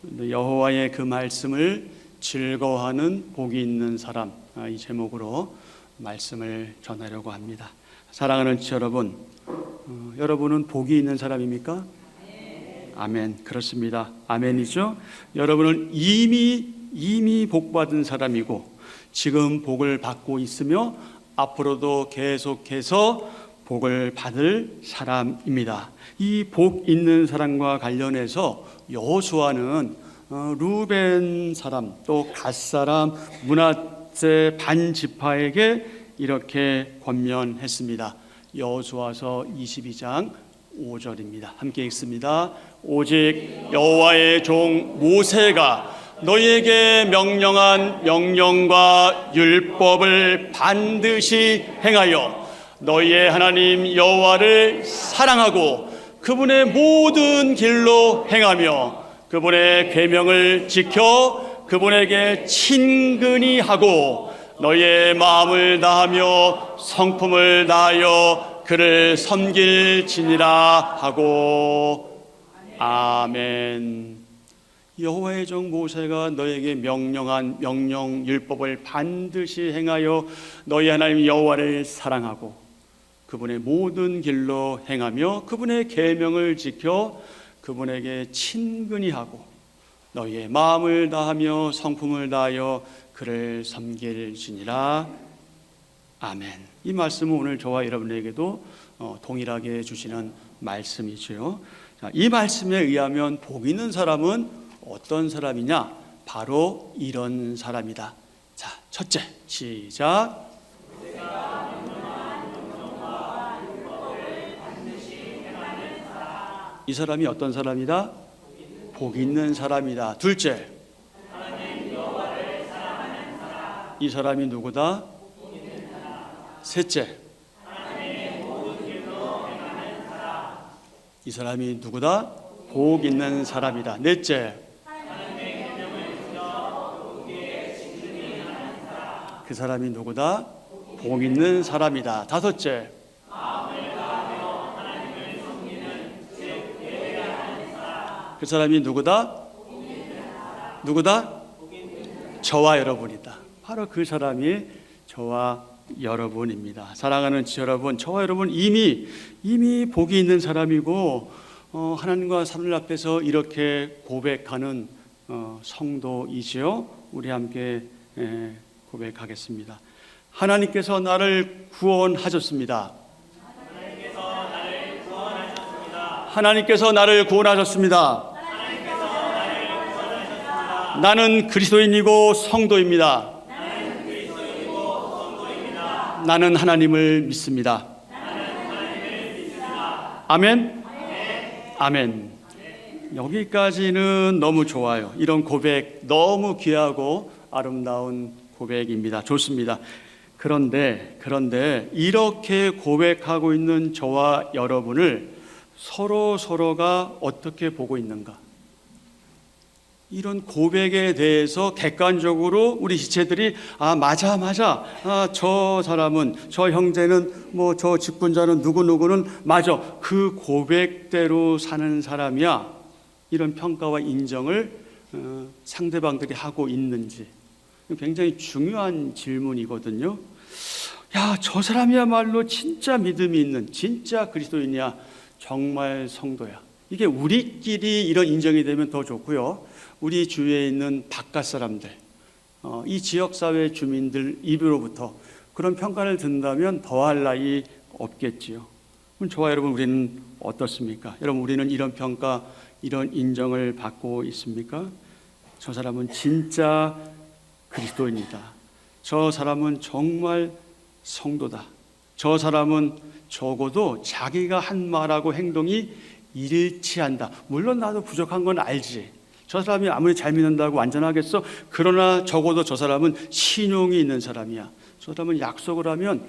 여호와의 그 말씀을 즐거워하는 복이 있는 사람, 이 제목으로 말씀을 전하려고 합니다. 사랑하는 지체 여러분, 여러분은 복이 있는 사람입니까? 아멘. 그렇습니다. 아멘이죠. 여러분은 이미 복받은 사람이고 지금 복을 받고 있으며 앞으로도 계속해서 복을 받을 사람입니다. 이 복 있는 사람과 관련해서 여호수아는 루벤 사람, 또 갓 사람, 므낫세 반 지파에게 이렇게 권면했습니다. 여호수아서 22장 5절입니다. 함께 읽습니다. 오직 여호와의 종 모세가 너희에게 명령한 명령과 율법을 반드시 행하여 너희의 하나님 여호와를 사랑하고 그분의 모든 길로 행하며 그분의 계명을 지켜 그분에게 친근히 하고 너희의 마음을 다하며 성품을 다하여 그를 섬길지니라 하고. 아멘. 여호와의 종 모세가 너에게 명령한 명령 율법을 반드시 행하여 너희 하나님 여호와를 사랑하고 그분의 모든 길로 행하며 그분의 계명을 지켜 그분에게 친근히 하고 너희의 마음을 다하며 성품을 다하여 그를 섬길지니라. 아멘. 이 말씀은 오늘 저와 여러분에게도 동일하게 주시는 말씀이죠. 이 말씀에 의하면 복 있는 사람은 어떤 사람이냐? 바로 이런 사람이다. 자, 첫째, 시작. 이 사람이 어떤 사람이다? 복 있는 사람이다. 둘째, 이 사람이 누구다? 셋째, 이 사람이 누구다? 복 있는 사람이다. 넷째, 그 사람이 누구다? 복 있는 사람이다. 다섯째, 그 사람이 누구다? 누구다? 저와 여러분이다. 바로 그 사람이 저와 여러분입니다. 사랑하는 지체 여러분, 저와 여러분 이미 복이 있는 사람이고 하나님과 하늘 앞에서 이렇게 고백하는 성도이지요. 우리 함께 고백하겠습니다. 하나님께서 나를 구원하셨습니다. 하나님께서 나를 구원하셨습니다. 나는 그리스도인이고 성도입니다. 나는 하나님을 믿습니다. 아멘. 아멘. 여기까지는 너무 좋아요. 이런 고백 너무 귀하고 아름다운 고백입니다. 좋습니다. 그런데 이렇게 고백하고 있는 저와 여러분을 서로가 어떻게 보고 있는가? 이런 고백에 대해서 객관적으로 우리 지체들이 맞아. 저 사람은, 저 형제는, 저 직분자는 누구는 맞아. 그 고백대로 사는 사람이야. 이런 평가와 인정을 상대방들이 하고 있는지 굉장히 중요한 질문이거든요. 야, 저 사람이야말로 진짜 믿음이 있는 진짜 그리스도인이야. 정말 성도야. 이게 우리끼리 이런 인정이 되면 더 좋고요. 우리 주위에 있는 바깥 사람들, 이 지역사회 주민들 입으로부터 그런 평가를 듣는다면 더할 나위 없겠지요. 그럼 저와 여러분 우리는 어떻습니까? 여러분 우리는 이런 평가, 이런 인정을 받고 있습니까? 저 사람은 진짜 그리스도인이다. 저 사람은 정말 성도다. 저 사람은 적어도 자기가 한 말하고 행동이 일치한다. 물론 나도 부족한 건 알지. 저 사람이 아무리 잘 믿는다고 완전하겠어? 그러나 적어도 저 사람은 신용이 있는 사람이야. 저 사람은 약속을 하면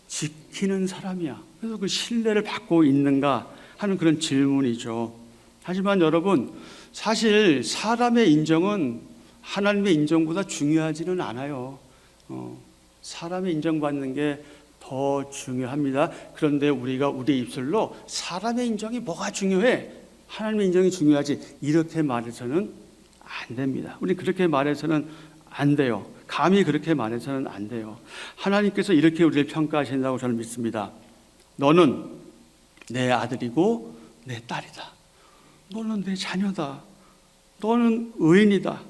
지키는 사람이야. 그래서 그 신뢰를 받고 있는가 하는 그런 질문이죠. 하지만 여러분, 사실 사람의 인정은 하나님의 인정보다 중요하지는 않아요. 사람의 인정받는 게 더 중요합니다. 그런데 우리가 우리 입술로 사람의 인정이 뭐가 중요해? 하나님의 인정이 중요하지. 이렇게 말해서는 안 됩니다. 우리 그렇게 말해서는 안 돼요. 감히 그렇게 말해서는 안 돼요. 하나님께서 이렇게 우리를 평가하신다고 저는 믿습니다. 너는 내 아들이고 내 딸이다. 너는 내 자녀다. 너는 의인이다.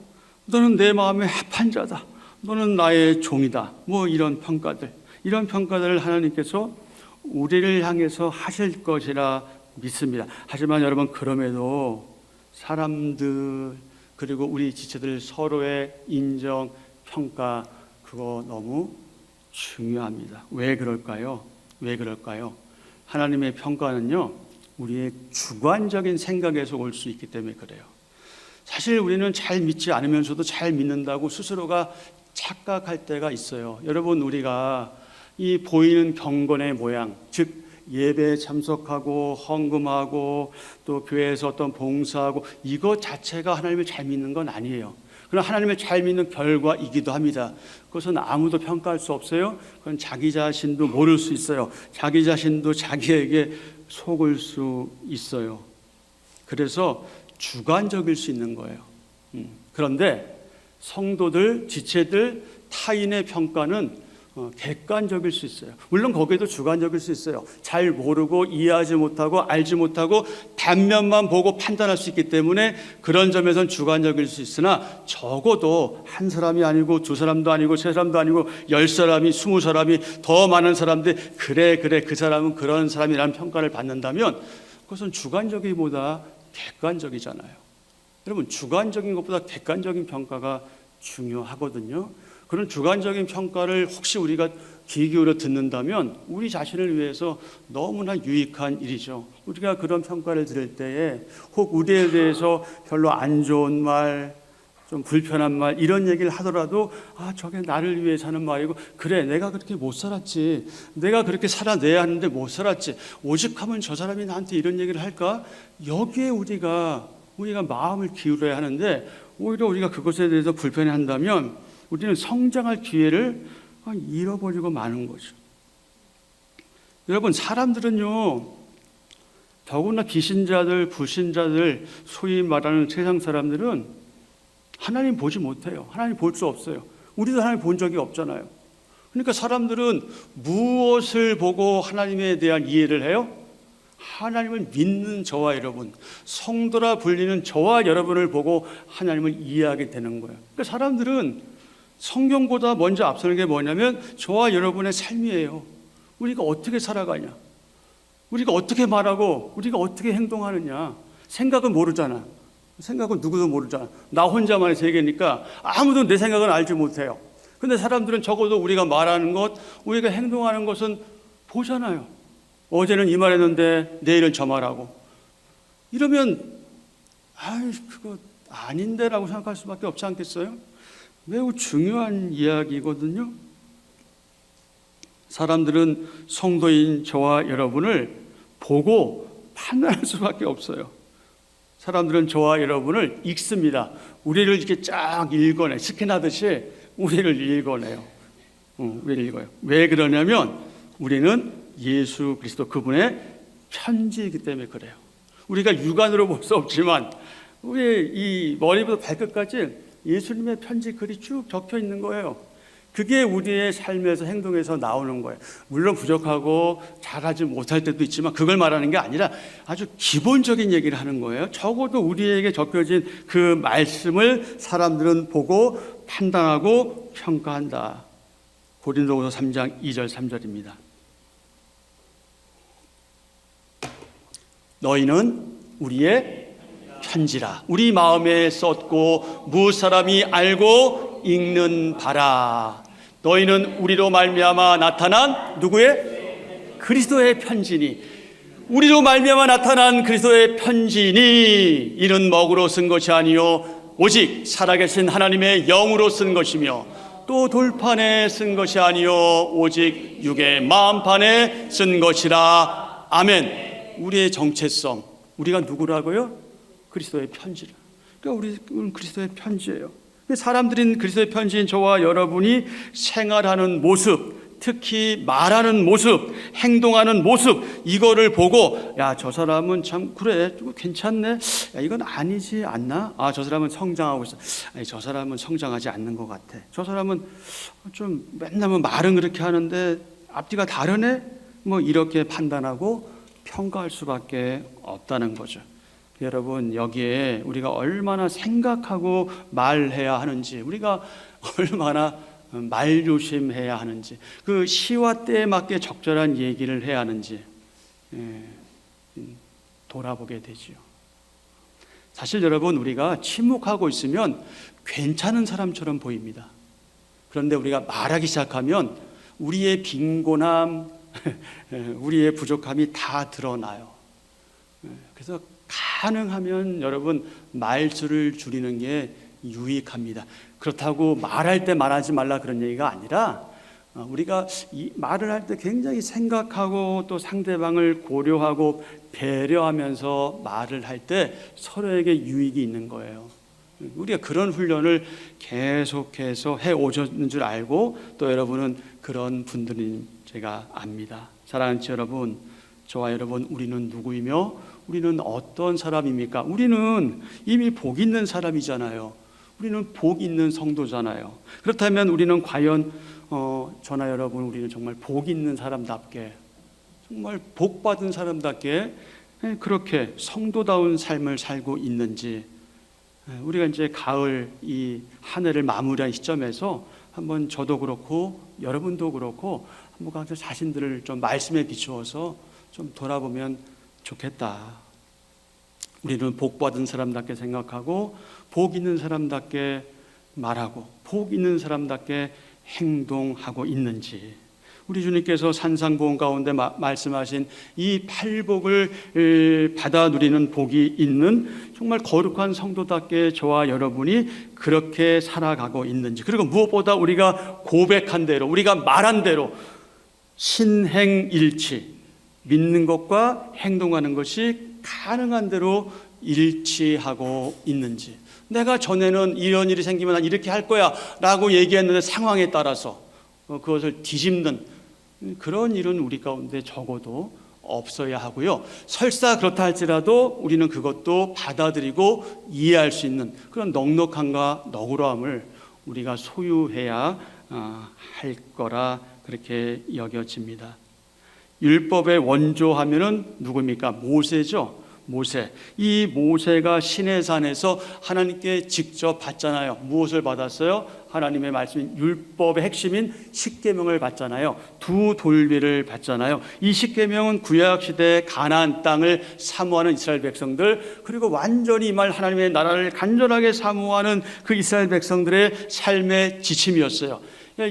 너는 내 마음에 합한 자다. 너는 나의 종이다. 뭐 이런 평가들을 하나님께서 우리를 향해서 하실 것이라 믿습니다. 하지만 여러분, 그럼에도 사람들 그리고 우리 지체들 서로의 인정, 평가, 그거 너무 중요합니다. 왜 그럴까요? 하나님의 평가는요, 우리의 주관적인 생각에서 올 수 있기 때문에 그래요. 사실 우리는 잘 믿지 않으면서도 잘 믿는다고 스스로가 착각할 때가 있어요. 여러분, 우리가 이 보이는 경건의 모양, 즉 예배에 참석하고 헌금하고 또 교회에서 어떤 봉사하고, 이것 자체가 하나님을 잘 믿는 건 아니에요. 그러나 하나님을 잘 믿는 결과이기도 합니다. 그것은 아무도 평가할 수 없어요. 그건 자기 자신도 모를 수 있어요. 자기 자신도 자기에게 속을 수 있어요. 그래서 주관적일 수 있는 거예요. 그런데 성도들, 지체들, 타인의 평가는 객관적일 수 있어요. 물론 거기에도 주관적일 수 있어요. 잘 모르고 이해하지 못하고 알지 못하고 단면만 보고 판단할 수 있기 때문에 그런 점에선 주관적일 수 있으나, 적어도 한 사람이 아니고 두 사람도 아니고 세 사람도 아니고 10사람이 20사람이 더 많은 사람들, 그래 그 사람은 그런 사람이라는 평가를 받는다면 그것은 주관적이기보다 객관적이잖아요. 여러분, 주관적인 것보다 객관적인 평가가 중요하거든요. 그런 주관적인 평가를 혹시 우리가 귀 기울여 듣는다면 우리 자신을 위해서 너무나 유익한 일이죠. 우리가 그런 평가를 들을 때에 혹 우리에 대해서 별로 안 좋은 말, 좀 불편한 말, 이런 얘기를 하더라도 저게 나를 위해서 하는 말이고, 그래 내가 그렇게 못 살았지, 내가 그렇게 살아내야 하는데 못 살았지, 오죽하면 저 사람이 나한테 이런 얘기를 할까, 여기에 우리가 마음을 기울여야 하는데, 오히려 우리가 그것에 대해서 불편해한다면 우리는 성장할 기회를 잃어버리고 마는 거죠. 여러분, 사람들은요, 더구나 비신자들, 불신자들, 소위 말하는 세상 사람들은 하나님 보지 못해요. 하나님 볼 수 없어요. 우리도 하나님 본 적이 없잖아요. 그러니까 사람들은 무엇을 보고 하나님에 대한 이해를 해요? 하나님을 믿는 저와 여러분, 성도라 불리는 저와 여러분을 보고 하나님을 이해하게 되는 거예요. 그러니까 사람들은 성경보다 먼저 앞서는 게 뭐냐면 저와 여러분의 삶이에요. 우리가 어떻게 살아가냐, 우리가 어떻게 말하고 우리가 어떻게 행동하느냐. 생각은 모르잖아. 생각은 누구도 모르잖아. 나 혼자만의 세계니까 아무도 내 생각은 알지 못해요. 근데 사람들은 적어도 우리가 말하는 것, 우리가 행동하는 것은 보잖아요. 어제는 이 말했는데 내일은 저 말하고, 이러면 그거 아닌데 라고 생각할 수밖에 없지 않겠어요? 매우 중요한 이야기거든요. 사람들은 성도인 저와 여러분을 보고 판단할 수밖에 없어요. 사람들은 저와 여러분을 읽습니다. 우리를 이렇게 쫙 읽어내, 스캔하듯이 우리를 읽어내요. 우리를 읽어요. 왜 그러냐면 우리는 예수 그리스도 그분의 편지이기 때문에 그래요. 우리가 육안으로 볼 수 없지만 우리 이 머리부터 발끝까지 예수님의 편지 글이 쭉 적혀 있는 거예요. 그게 우리의 삶에서 행동에서 나오는 거예요. 물론 부족하고 잘하지 못할 때도 있지만 그걸 말하는 게 아니라 아주 기본적인 얘기를 하는 거예요. 적어도 우리에게 적혀진 그 말씀을 사람들은 보고 판단하고 평가한다. 고린도후서 3장 2절 3절입니다. 너희는 우리의 편지라, 우리 마음에 썼고 무엇 사람이 알고 읽는 바라. 너희는 우리로 말미암아 나타난 누구의? 그리스도의 편지니. 우리로 말미암아 나타난 그리스도의 편지니 이는 먹으로 쓴 것이 아니요 오직 살아계신 하나님의 영으로 쓴 것이며 또 돌판에 쓴 것이 아니요 오직 육의 마음판에 쓴 것이라. 아멘. 우리의 정체성, 우리가 누구라고요? 그리스도의 편지라. 그러니까 우리는 그리스도의 편지예요. 사람들인 그리스도의 편지인 저와 여러분이 생활하는 모습, 특히 말하는 모습, 행동하는 모습, 이거를 보고 야, 저 사람은 참 그래, 괜찮네. 야, 이건 아니지 않나? 아, 저 사람은 성장하고 있어. 아니, 저 사람은 성장하지 않는 것 같아. 저 사람은 좀 맨날 말은 그렇게 하는데 앞뒤가 다르네? 뭐 이렇게 판단하고 평가할 수밖에 없다는 거죠. 여러분, 여기에 우리가 얼마나 생각하고 말해야 하는지, 우리가 얼마나 말 조심해야 하는지, 그 시와 때에 맞게 적절한 얘기를 해야 하는지 돌아보게 되지요. 사실 여러분, 우리가 침묵하고 있으면 괜찮은 사람처럼 보입니다. 그런데 우리가 말하기 시작하면 우리의 빈곤함, 우리의 부족함이 다 드러나요. 그래서 가능하면 여러분, 말수를 줄이는 게 유익합니다. 그렇다고 말할 때 말하지 말라 그런 얘기가 아니라, 우리가 이 말을 할 때 굉장히 생각하고 또 상대방을 고려하고 배려하면서 말을 할 때 서로에게 유익이 있는 거예요. 우리가 그런 훈련을 계속해서 해오셨는 줄 알고, 또 여러분은 그런 분들인 제가 압니다. 사랑하는 여러분, 저와 여러분, 우리는 누구이며 우리는 어떤 사람입니까? 우리는 이미 복 있는 사람이잖아요. 우리는 복 있는 성도잖아요. 그렇다면 우리는 과연 저나 여러분, 우리는 정말 복 있는 사람답게, 정말 복 받은 사람답게 그렇게 성도다운 삶을 살고 있는지, 우리가 이제 가을 이 한 해를 마무리한 시점에서 한번 저도 그렇고 여러분도 그렇고 한번 각자 자신들을 좀 말씀에 비추어서 좀 돌아보면 좋겠다. 우리는 복 받은 사람답게 생각하고 복 있는 사람답게 말하고 복 있는 사람답게 행동하고 있는지, 우리 주님께서 산상보험 가운데 말씀하신 이 팔복을 받아 누리는 복이 있는 정말 거룩한 성도답게 저와 여러분이 그렇게 살아가고 있는지, 그리고 무엇보다 우리가 고백한 대로, 우리가 말한 대로 신행일치, 믿는 것과 행동하는 것이 가능한 대로 일치하고 있는지, 내가 전에는 이런 일이 생기면 난 이렇게 할 거야 라고 얘기했는데 상황에 따라서 그것을 뒤집는 그런 일은 우리 가운데 적어도 없어야 하고요. 설사 그렇다 할지라도 우리는 그것도 받아들이고 이해할 수 있는 그런 넉넉함과 너그러움을 우리가 소유해야 할 거라 그렇게 여겨집니다. 율법의 원조하면은 누구입니까? 모세죠. 모세. 이 모세가 시내산에서 하나님께 직접 받잖아요. 무엇을 받았어요? 하나님의 말씀, 율법의 핵심인 십계명을 받잖아요. 두 돌비를 받잖아요. 이 십계명은 구약 시대 가나안 땅을 사모하는 이스라엘 백성들, 그리고 완전히 임할 하나님의 나라를 간절하게 사모하는 그 이스라엘 백성들의 삶의 지침이었어요.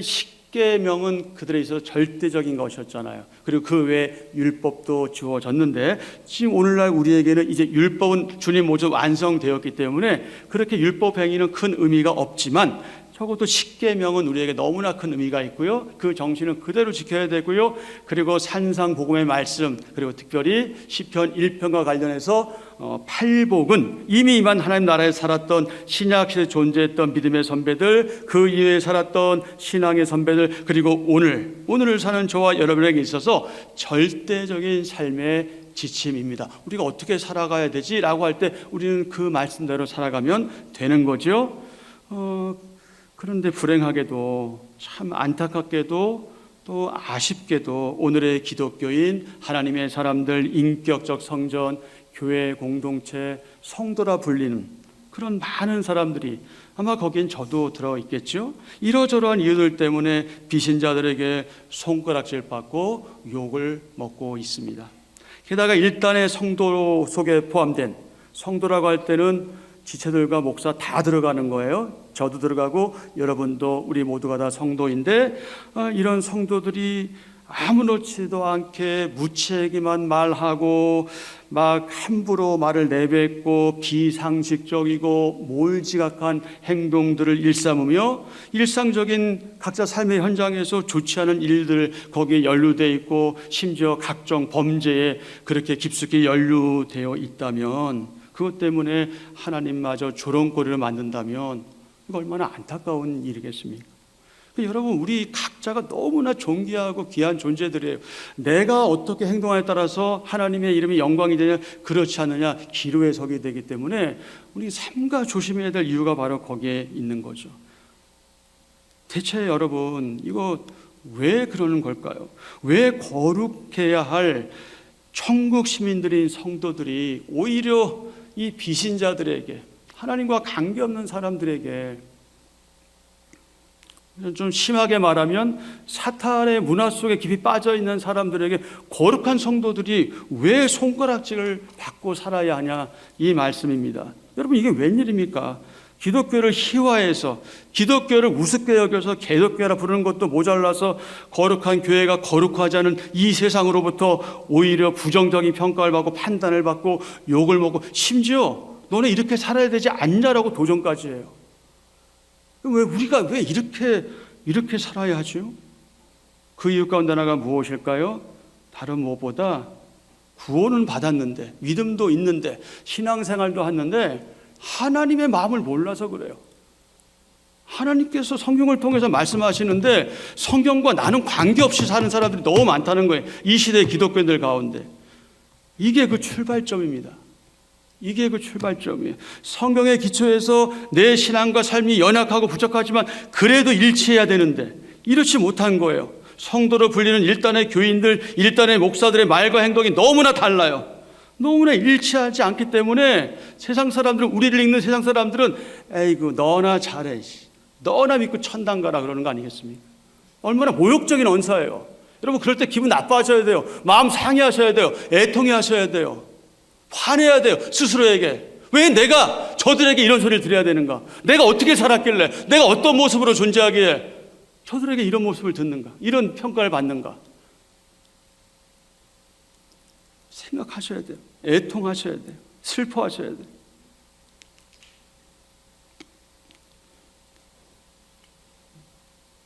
십계명은 그들에 있어서 절대적인 것이었잖아요. 그리고 그 외에 율법도 주어졌는데, 지금 오늘날 우리에게는 이제 율법은 주님 모두 완성되었기 때문에 그렇게 율법 행위는 큰 의미가 없지만, 적어도 십계명은 우리에게 너무나 큰 의미가 있고요. 그 정신은 그대로 지켜야 되고요. 그리고 산상복음의 말씀, 그리고 특별히 시편 1편과 관련해서 팔복은 이미 임한 하나님 나라에 살았던 신약시대에 존재했던 믿음의 선배들, 그 이후에 살았던 신앙의 선배들, 그리고 오늘을 사는 저와 여러분에게 있어서 절대적인 삶의 지침입니다. 우리가 어떻게 살아가야 되지? 라고 할 때 우리는 그 말씀대로 살아가면 되는 거죠. 그런데 불행하게도, 참 안타깝게도 또 아쉽게도 오늘의 기독교인, 하나님의 사람들, 인격적 성전, 교회 공동체, 성도라 불리는 그런 많은 사람들이, 아마 거긴 저도 들어있겠죠. 이러저러한 이유들 때문에 비신자들에게 손가락질 받고 욕을 먹고 있습니다. 게다가 일단의 성도 속에 포함된, 성도라고 할 때는 지체들과 목사 다 들어가는 거예요. 저도 들어가고 여러분도, 우리 모두가 다 성도인데, 이런 성도들이 아무렇지도 않게 무책임한 말하고 막 함부로 말을 내뱉고 비상식적이고 몰지각한 행동들을 일삼으며 일상적인 각자 삶의 현장에서 좋지 않은 일들 거기에 연루되어 있고, 심지어 각종 범죄에 그렇게 깊숙이 연루되어 있다면, 그것 때문에 하나님마저 조롱거리를 만든다면 이거 얼마나 안타까운 일이겠습니까? 여러분, 우리 각자가 너무나 존귀하고 귀한 존재들이에요. 내가 어떻게 행동하에 따라서 하나님의 이름이 영광이 되냐, 그렇지 않느냐, 기로에 서게 되기 때문에 우리 삼가 조심해야 될 이유가 바로 거기에 있는 거죠. 대체 여러분, 이거 왜 그러는 걸까요? 왜 거룩해야 할 천국 시민들인 성도들이 오히려 이 비신자들에게, 하나님과 관계없는 사람들에게, 좀 심하게 말하면 사탄의 문화 속에 깊이 빠져있는 사람들에게 거룩한 성도들이 왜 손가락질을 받고 살아야 하냐, 이 말씀입니다. 여러분, 이게 웬일입니까? 기독교를 희화해서, 기독교를 우습게 여겨서 개독교라 부르는 것도 모자라서 거룩한 교회가 거룩하지 않은 이 세상으로부터 오히려 부정적인 평가를 받고 판단을 받고 욕을 먹고, 심지어 너네 이렇게 살아야 되지 않냐라고 도전까지 해요. 우리가 왜 이렇게 살아야 하죠? 그 이유 가운데 하나가 무엇일까요? 다른 무엇보다 구원은 받았는데, 믿음도 있는데, 신앙생활도 했는데 하나님의 마음을 몰라서 그래요. 하나님께서 성경을 통해서 말씀하시는데 성경과 나는 관계없이 사는 사람들이 너무 많다는 거예요. 이 시대의 기독교인들 가운데. 이게 그 출발점입니다. 이게 그 출발점이에요. 성경의 기초에서 내 신앙과 삶이 연약하고 부족하지만 그래도 일치해야 되는데 이렇지 못한 거예요. 성도로 불리는 일단의 교인들, 일단의 목사들의 말과 행동이 너무나 달라요. 너무나 일치하지 않기 때문에 세상 사람들은, 우리를 읽는 세상 사람들은 에이구 너나 잘해, 너나 믿고 천당 가라 그러는 거 아니겠습니까? 얼마나 모욕적인 언사예요. 여러분, 그럴 때 기분 나빠하셔야 돼요. 마음 상해하셔야 돼요. 애통해 하셔야 돼요. 화내야 돼요. 스스로에게. 왜 내가 저들에게 이런 소리를 드려야 되는가? 내가 어떻게 살았길래, 내가 어떤 모습으로 존재하기에 저들에게 이런 모습을 듣는가? 이런 평가를 받는가? 생각하셔야 돼요. 애통하셔야 돼요. 슬퍼하셔야 돼요.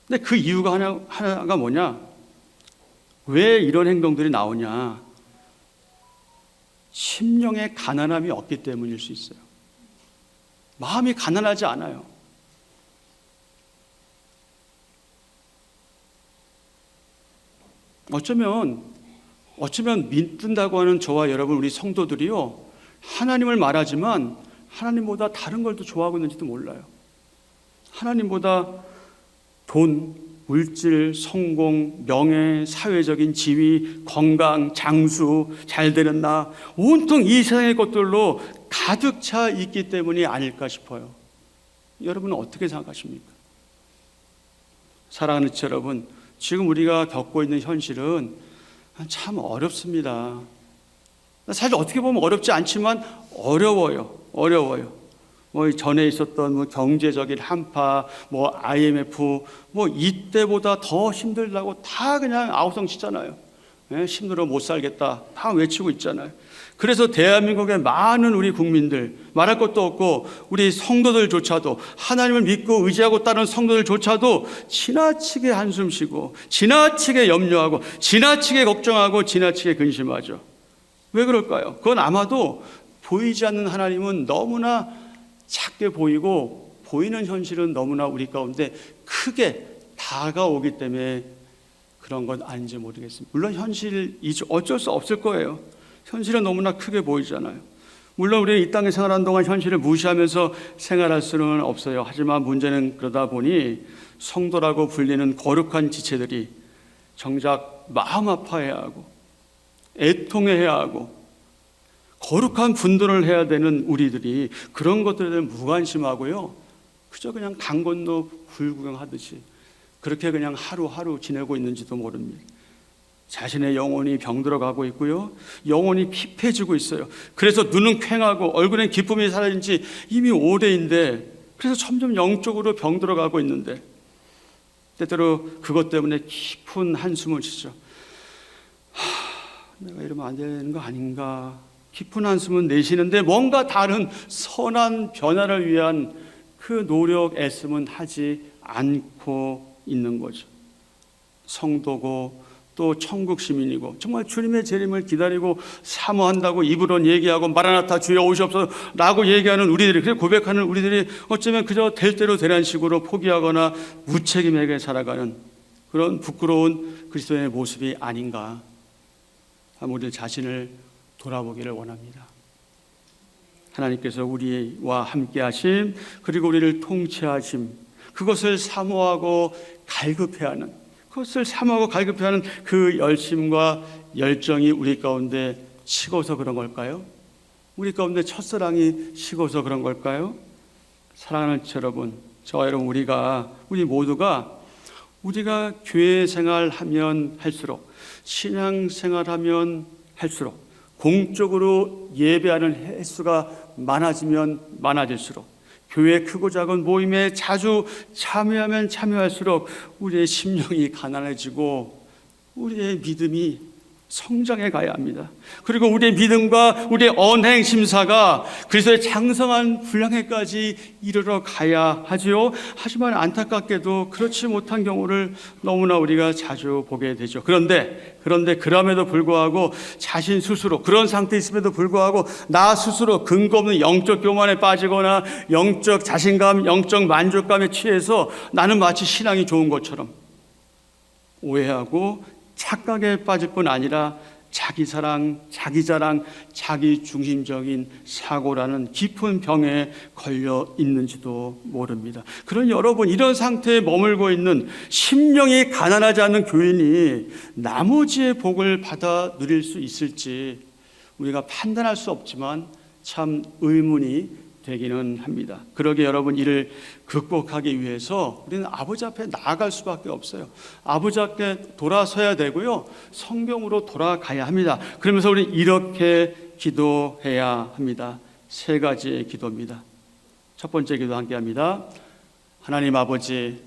근데 그 이유가 하나가 뭐냐? 왜 이런 행동들이 나오냐? 심령의 가난함이 없기 때문일 수 있어요. 마음이 가난하지 않아요. 어쩌면 믿는다고 하는 저와 여러분, 우리 성도들이요, 하나님을 말하지만 하나님보다 다른 걸 더 좋아하고 있는지도 몰라요. 하나님보다 돈, 물질, 성공, 명예, 사회적인 지위, 건강, 장수, 잘 되는 나, 온통 이 세상의 것들로 가득 차 있기 때문이 아닐까 싶어요. 여러분은 어떻게 생각하십니까? 사랑하는 지체 여러분, 지금 우리가 겪고 있는 현실은 참 어렵습니다. 사실 어떻게 보면 어렵지 않지만 어려워요. 전에 있었던 경제적인 한파, IMF, 이때보다 더 힘들다고 다 그냥 아우성치잖아요. 힘들어 못 살겠다 다 외치고 있잖아요. 그래서 대한민국의 많은 우리 국민들, 말할 것도 없고 우리 성도들조차도, 하나님을 믿고 의지하고 따르는 성도들조차도 지나치게 한숨 쉬고, 지나치게 염려하고, 지나치게 걱정하고, 지나치게 근심하죠. 왜 그럴까요? 그건 아마도 보이지 않는 하나님은 너무나 작게 보이고, 보이는 현실은 너무나 우리 가운데 크게 다가오기 때문에 그런 건 아닌지 모르겠습니다. 물론 현실이죠. 어쩔 수 없을 거예요. 현실은 너무나 크게 보이잖아요. 물론 우리는 이 땅에 생활하는 동안 현실을 무시하면서 생활할 수는 없어요. 하지만 문제는 그러다 보니 성도라고 불리는 거룩한 지체들이 정작 마음 아파해야 하고, 애통해야 하고, 거룩한 분들을 해야 되는 우리들이 그런 것들에 대해 무관심하고요, 그저 그냥 강 건너 불구경하듯이 그렇게 그냥 하루하루 지내고 있는지도 모릅니다. 자신의 영혼이 병들어가고 있고요, 영혼이 피폐해지고 있어요. 그래서 눈은 퀭하고 얼굴엔 기쁨이 사라진 지 이미 오래인데, 그래서 점점 영적으로 병들어가고 있는데, 때때로 그것 때문에 깊은 한숨을 쉬죠. 내가 이러면 안 되는 거 아닌가, 깊은 한숨은 내쉬는데 뭔가 다른 선한 변화를 위한 그 노력, 애씀은 하지 않고 있는 거죠. 성도고 또 천국 시민이고 정말 주님의 재림을 기다리고 사모한다고 입으로는 얘기하고 마라나타 주여 오시옵소서라고 얘기하는 우리들이, 그렇게 고백하는 우리들이 어쩌면 그저 될 대로 되라는 식으로 포기하거나 무책임하게 살아가는 그런 부끄러운 그리스도인의 모습이 아닌가. 우리 자신을 돌아보기를 원합니다. 하나님께서 우리와 함께 하심, 그리고 우리를 통치하심, 그것을 사모하고 갈급해하는, 그것을 사모하고 갈급해하는 그 열심과 열정이 우리 가운데 식어서 그런 걸까요? 우리 가운데 첫사랑이 식어서 그런 걸까요? 사랑하는 여러분, 저와 여러분, 우리 모두가 우리가 교회 생활하면 할수록, 신앙 생활하면 할수록, 공적으로 예배하는 횟수가 많아지면 많아질수록, 교회 크고 작은 모임에 자주 참여하면 참여할수록 우리의 심령이 가난해지고 우리의 믿음이 성장해 가야 합니다. 그리고 우리의 믿음과 우리의 언행 심사가 그리스도의 장성한 분량에까지 이르러 가야 하지요. 하지만 안타깝게도 그렇지 못한 경우를 너무나 우리가 자주 보게 되죠. 그런데 그럼에도 불구하고 자신 스스로 그런 상태에 있음에도 불구하고 나 스스로 근거 없는 영적 교만에 빠지거나 영적 자신감, 영적 만족감에 취해서 나는 마치 신앙이 좋은 것처럼 오해하고 착각에 빠질 뿐 아니라 자기 사랑, 자기 자랑, 자기 중심적인 사고라는 깊은 병에 걸려 있는지도 모릅니다. 그런 여러분, 이런 상태에 머물고 있는 심령이 가난하지 않는 교인이 나머지의 복을 받아 누릴 수 있을지 우리가 판단할 수 없지만 참 의문이 되기는 합니다. 그러게 여러분, 이를 극복하기 위해서 우리는 아버지 앞에 나아갈 수밖에 없어요. 아버지 앞에 돌아서야 되고요, 성경으로 돌아가야 합니다. 그러면서 우리는 이렇게 기도해야 합니다. 세 가지의 기도입니다. 첫 번째 기도 함께 합니다. 하나님 아버지,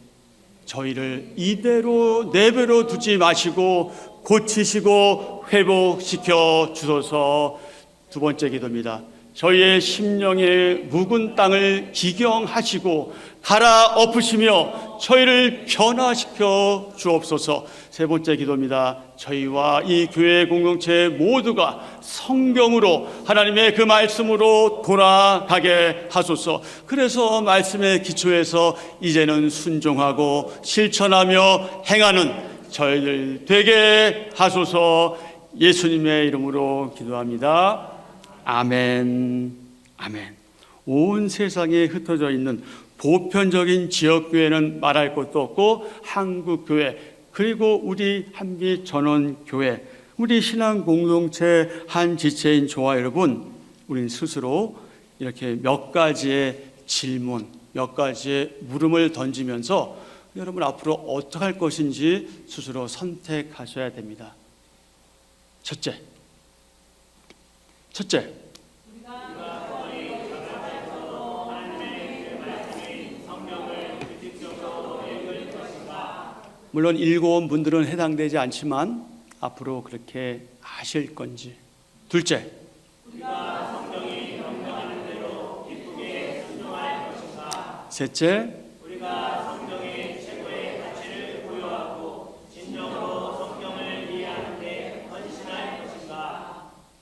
저희를 이대로 내버려 두지 마시고 고치시고 회복시켜 주소서. 두 번째 기도입니다. 저희의 심령의 묵은 땅을 기경하시고 갈아엎으시며 저희를 변화시켜 주옵소서. 세 번째 기도입니다. 저희와 이 교회 공동체 모두가 성경으로, 하나님의 그 말씀으로 돌아가게 하소서. 그래서 말씀의 기초에서 이제는 순종하고 실천하며 행하는 저희들 되게 하소서. 예수님의 이름으로 기도합니다. 아멘. 아멘. 온 세상에 흩어져 있는 보편적인 지역교회는 말할 것도 없고 한국교회, 그리고 우리 한빛 전원교회, 우리 신앙 공동체 한 지체인 저와 여러분, 우리는 스스로 이렇게 몇 가지의 질문, 몇 가지의 물음을 던지면서 여러분 앞으로 어떻게 할 것인지 스스로 선택하셔야 됩니다. 첫째, 물론 읽어온 분들은 해당되지 않지만 앞으로 그렇게 하실 건지. 둘째, 셋째,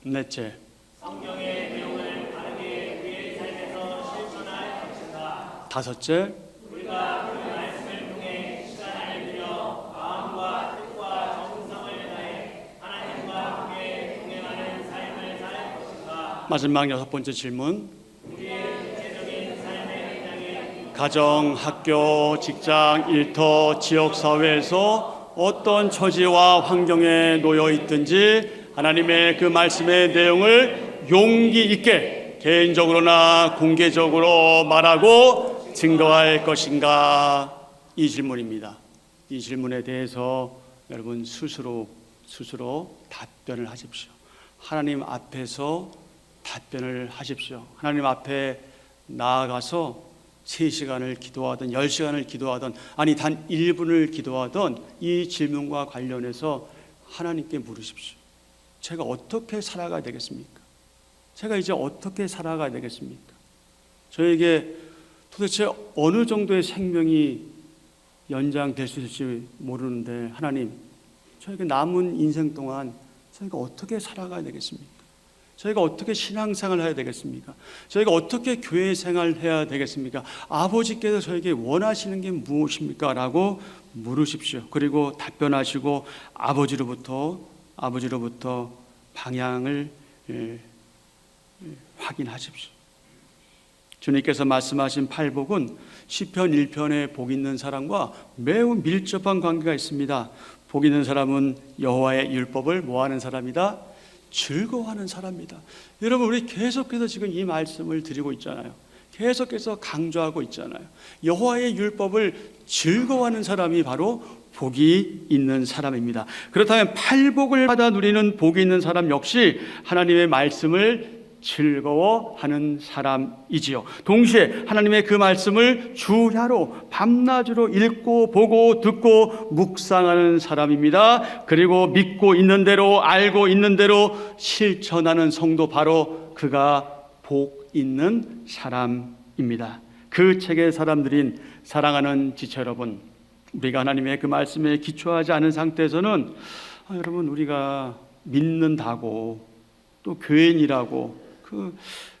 넷째, 성경의 내용을 바르게 우리의 삶에서 실천할 것인가. 다섯째, 우리가 그 말씀을 통해 시간을 들여 마음과 뜻과 정성을 다해 하나님과 함께 동행하는 삶을 살 것인가. 마지막 여섯 번째 질문. 우리의 구체적인 삶의 현장에 가정, 학교, 직장, 일터, 지역 사회에서 어떤 처지와 환경에 놓여 있든지 하나님의 그 말씀의 내용을 용기 있게 개인적으로나 공개적으로 말하고 증거할 것인가. 이 질문입니다. 이 질문에 대해서 여러분 스스로 답변을 하십시오. 하나님 앞에서 답변을 하십시오. 하나님 앞에 나아가서 3시간을 기도하든 10시간을 기도하든, 아니 단 1분을 기도하든 이 질문과 관련해서 하나님께 물으십시오. 제가 어떻게 살아가야 되겠습니까? 제가 이제 어떻게 살아가야 되겠습니까? 저에게 도대체 어느 정도의 생명이 연장될 수 있을지 모르는데, 하나님, 저희가 남은 인생 동안 저희가 어떻게 살아가야 되겠습니까? 저희가 어떻게 신앙생활을 해야 되겠습니까? 저희가 어떻게 교회 생활을 해야 되겠습니까? 아버지께서 저에게 원하시는 게 무엇입니까? 라고 물으십시오. 그리고 답변하시고 아버지로부터 방향을 확인하십시오. 주님께서 말씀하신 팔복은 시편 1편에 복 있는 사람과 매우 밀접한 관계가 있습니다. 복 있는 사람은 여호와의 율법을 뭐하는 사람이다? 즐거워하는 사람이다. 여러분, 우리 계속해서 지금 이 말씀을 드리고 있잖아요. 계속해서 강조하고 있잖아요. 여호와의 율법을 즐거워하는 사람이 바로 복이 있는 사람입니다. 그렇다면 팔복을 받아 누리는 복이 있는 사람 역시 하나님의 말씀을 즐거워하는 사람이지요. 동시에 하나님의 그 말씀을 주야로 밤낮으로 읽고 보고 듣고 묵상하는 사람입니다. 그리고 믿고 있는 대로 알고 있는 대로 실천하는 성도, 바로 그가 복 있는 사람입니다. 그 책의 사람들인 사랑하는 지체 여러분, 우리가 하나님의 그 말씀에 기초하지 않은 상태에서는 여러분, 우리가 믿는다고 또 교인이라고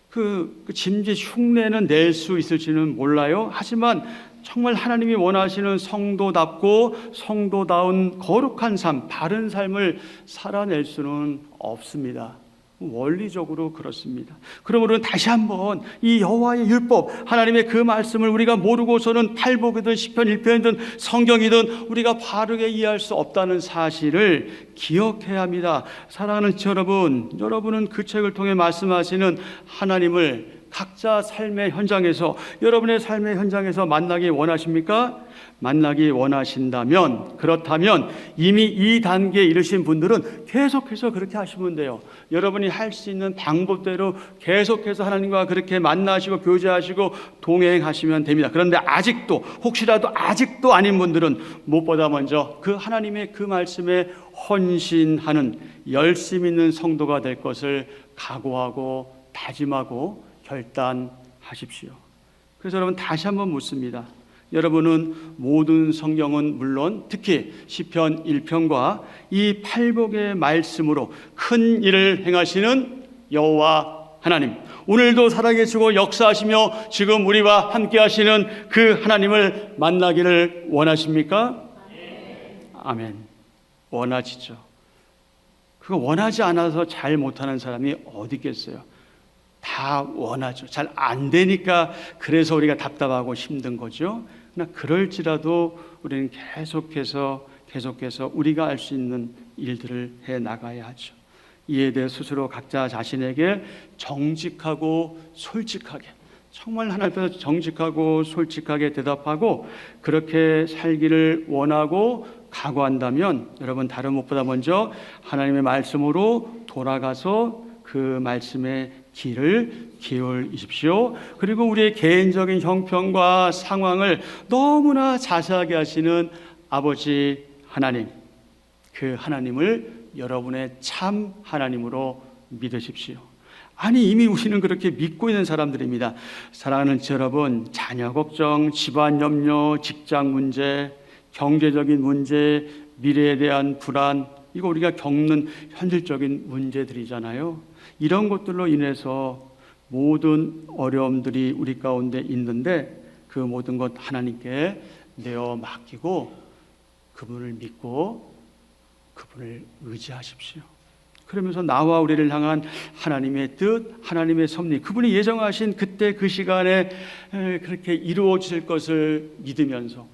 그 짐짓 흉내는 낼 수 있을지는 몰라요. 하지만 정말 하나님이 원하시는 성도답고 성도다운 거룩한 삶, 바른 삶을 살아낼 수는 없습니다. 원리적으로 그렇습니다. 그러므로 다시 한번 이 여호와의 율법, 하나님의 그 말씀을 우리가 모르고서는 팔복이든 시편 1편이든 성경이든 우리가 바르게 이해할 수 없다는 사실을 기억해야 합니다. 사랑하는 여러분, 여러분은 그 책을 통해 말씀하시는 하나님을 각자 삶의 현장에서, 여러분의 삶의 현장에서 만나기 원하십니까? 만나기 원하신다면, 그렇다면 이미 이 단계에 이르신 분들은 계속해서 그렇게 하시면 돼요. 여러분이 할 수 있는 방법대로 계속해서 하나님과 그렇게 만나시고 교제하시고 동행하시면 됩니다. 그런데 아직도, 혹시라도 아직도 아닌 분들은 무엇보다 먼저 그 하나님의 그 말씀에 헌신하는 열심 있는 성도가 될 것을 각오하고 다짐하고 결단하십시오. 그래서 여러분, 다시 한번 묻습니다. 여러분은 모든 성경은 물론 특히 시편 1편과 이 팔복의 말씀으로 큰 일을 행하시는 여호와 하나님, 오늘도 살아계시고 역사하시며 지금 우리와 함께 하시는 그 하나님을 만나기를 원하십니까? 아멘. 원하시죠. 그거 원하지 않아서 잘 못하는 사람이 어디 있겠어요? 다 원하죠. 잘 안 되니까 그래서 우리가 답답하고 힘든 거죠. 그러나 그럴지라도 우리는 계속해서 우리가 할 수 있는 일들을 해 나가야 하죠. 이에 대해 스스로 각자 자신에게 정직하고 솔직하게, 정말 하나님 앞에서 정직하고 솔직하게 대답하고 그렇게 살기를 원하고 각오한다면 여러분, 다른 무엇보다 먼저 하나님의 말씀으로 돌아가서 그 말씀의 길을 기울이십시오. 그리고 우리의 개인적인 형편과 상황을 너무나 자세하게 하시는 아버지 하나님, 그 하나님을 여러분의 참 하나님으로 믿으십시오. 아니, 이미 우리는 그렇게 믿고 있는 사람들입니다. 사랑하는 여러분, 자녀 걱정, 집안 염려, 직장 문제, 경제적인 문제, 미래에 대한 불안, 이거 우리가 겪는 현실적인 문제들이잖아요. 이런 것들로 인해서 모든 어려움들이 우리 가운데 있는데 그 모든 것 하나님께 내어 맡기고 그분을 믿고 그분을 의지하십시오. 그러면서 나와 우리를 향한 하나님의 뜻, 하나님의 섭리, 그분이 예정하신 그때 그 시간에 그렇게 이루어질 것을 믿으면서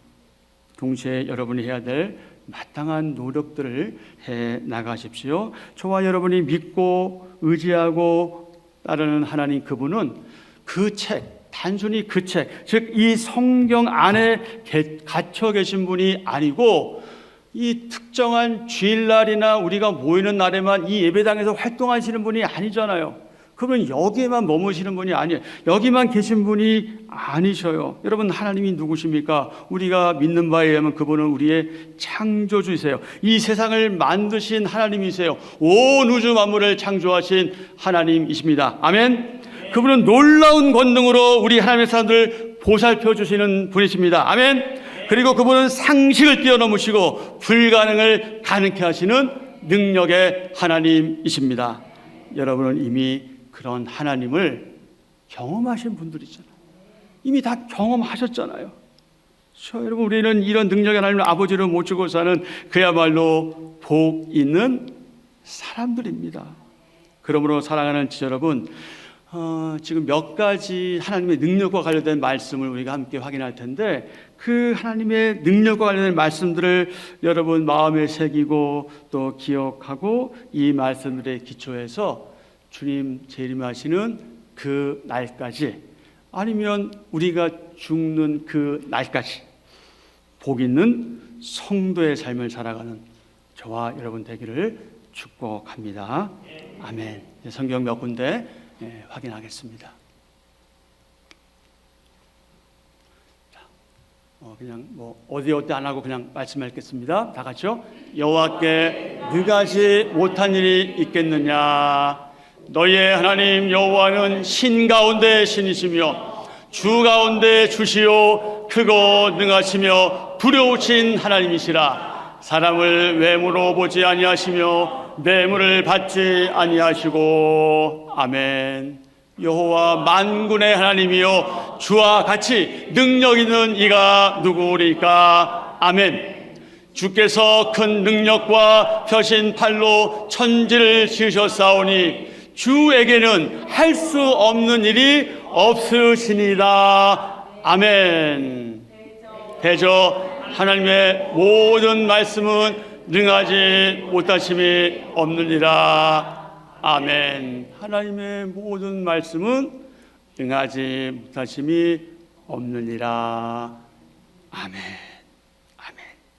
동시에 여러분이 해야 될 마땅한 노력들을 해 나가십시오. 저와 여러분이 믿고 의지하고 따르는 하나님, 그분은 그 책, 단순히 그 책, 즉 이 성경 안에 갇혀 계신 분이 아니고 이 특정한 주일날이나 우리가 모이는 날에만 이 예배당에서 활동하시는 분이 아니잖아요. 그분은 여기에만 머무시는 분이 아니에요. 여기만 계신 분이 아니셔요. 여러분, 하나님이 누구십니까? 우리가 믿는 바에 의하면 그분은 우리의 창조주이세요. 이 세상을 만드신 하나님이세요. 온 우주 만물을 창조하신 하나님이십니다. 아멘. 그분은 놀라운 권능으로 우리 하나님의 사람들을 보살펴 주시는 분이십니다. 아멘. 그리고 그분은 상식을 뛰어넘으시고 불가능을 가능케 하시는 능력의 하나님이십니다. 여러분은 이미 그런 하나님을 경험하신 분들이잖아요. 이미 다 경험하셨잖아요. 여러분, 우리는 이런 능력의 하나님을 아버지로 모시고 사는 그야말로 복 있는 사람들입니다. 그러므로 사랑하는 지체 여러분, 지금 몇 가지 하나님의 능력과 관련된 말씀을 우리가 함께 확인할 텐데, 그 하나님의 능력과 관련된 말씀들을 여러분 마음에 새기고 또 기억하고 이 말씀들에 기초해서 주님 재림하시는 그 날까지, 아니면 우리가 죽는 그 날까지 복 있는 성도의 삶을 살아가는 저와 여러분 되기를 축복합니다. 아멘. 성경 몇 군데 확인하겠습니다. 그냥 어디 안 하고 그냥 말씀하겠습니다. 다 같이요. 여호와께 능하지 못한 일이 있겠느냐? 너희의 하나님 여호와는 신 가운데 신이시며 주 가운데 주시오 크고 능하시며 두려우신 하나님이시라. 사람을 외모로 보지 아니하시며 뇌물을 받지 아니하시고. 아멘. 여호와 만군의 하나님이여 주와 같이 능력 있는 이가 누구리까? 아멘. 주께서 큰 능력과 펴신 팔로 천지를 지으셨사오니 주에게는 할 수 없는 일이 없으시니이다. 아멘. 대저 하나님의 모든 말씀은 능하지 못하심이 없느니라. 아멘. 하나님의 모든 말씀은 능하지 못하심이 없느니라. 아멘.